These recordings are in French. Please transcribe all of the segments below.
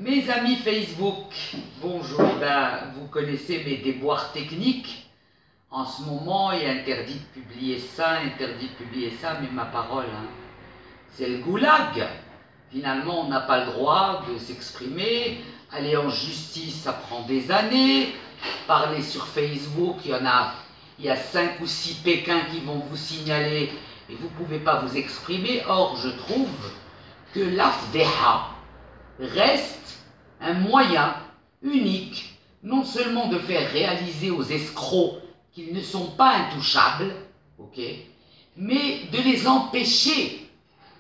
Mes amis Facebook, bonjour, vous connaissez mes déboires techniques. En ce moment, il est interdit de publier ça, mais ma parole, c'est le goulag. Finalement, on n'a pas le droit de s'exprimer. Aller en justice, ça prend des années. Parler sur Facebook, il y a 5 ou 6 Pékins qui vont vous signaler et vous ne pouvez pas vous exprimer. Or, je trouve que l'Afdeha reste un moyen unique, non seulement de faire réaliser aux escrocs qu'ils ne sont pas intouchables, mais de les empêcher,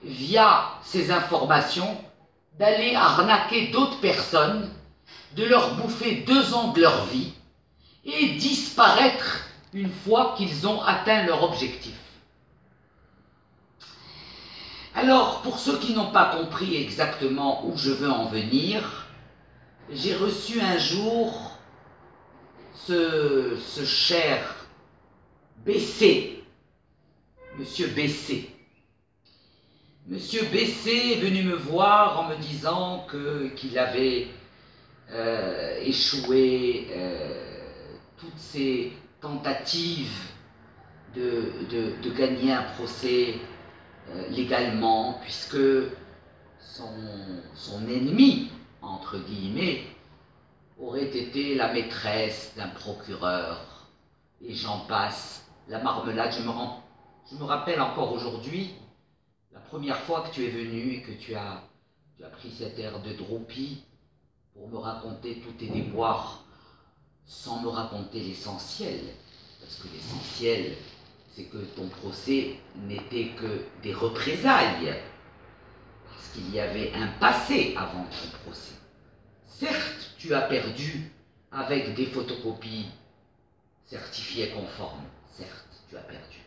via ces informations, d'aller arnaquer d'autres personnes, de leur bouffer 2 ans de leur vie et disparaître une fois qu'ils ont atteint leur objectif. Alors, pour ceux qui n'ont pas compris exactement où je veux en venir, j'ai reçu un jour ce cher BC, Monsieur BC. Monsieur BC est venu me voir en me disant qu'il avait échoué toutes ses tentatives de gagner un procès légalement, puisque son ennemi, entre guillemets, aurait été la maîtresse d'un procureur, et j'en passe, la marmelade. Je me rappelle encore aujourd'hui, la première fois que tu es venu et que tu as pris cet air de droupi pour me raconter tous tes déboires, sans me raconter l'essentiel, parce que l'essentiel, c'est que ton procès n'était que des représailles, parce qu'il y avait un passé avant ton procès. Certes, tu as perdu avec des photocopies certifiées conformes, certes, tu as perdu.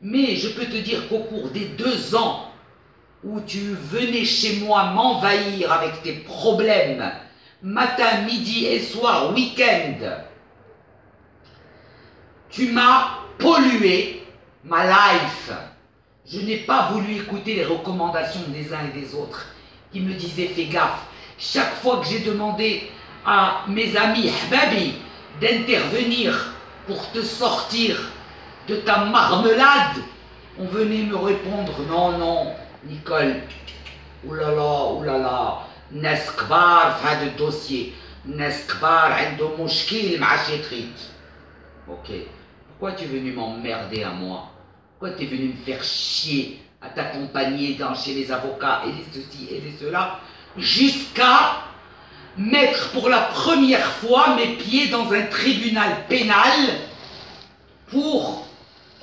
Mais je peux te dire qu'au cours des 2 ans où tu venais chez moi m'envahir avec tes problèmes, matin, midi et soir, week-end, tu m'as pollué ma life. Je n'ai pas voulu écouter les recommandations des uns et des autres qui me disaient fais gaffe. Chaque fois que j'ai demandé à mes amis Hbabi d'intervenir pour te sortir de ta marmelade, on venait me répondre non, non, Nicole, oulala, nas kbar في هذا dossier, nas kbar عندهم مشكل مع شيتريت. Ok. Pourquoi tu es venu m'emmerder à moi? Pourquoi tu es venu me faire chier à t'accompagner chez les avocats et les ceci et les cela, jusqu'à mettre pour la première fois mes pieds dans un tribunal pénal pour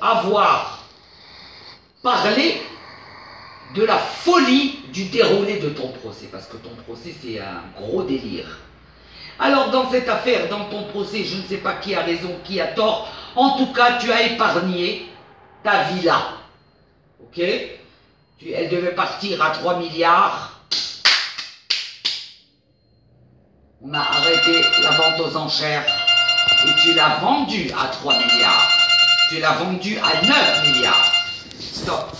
avoir parlé de la folie du déroulé de ton procès, parce que ton procès c'est un gros délire. Alors dans cette affaire, dans ton procès, je ne sais pas qui a raison, qui a tort, en tout cas tu as épargné ta villa, ok? Elle devait partir à 3 milliards, on a arrêté la vente aux enchères, et tu l'as vendue à 3 milliards, tu l'as vendue à 9 milliards, stop.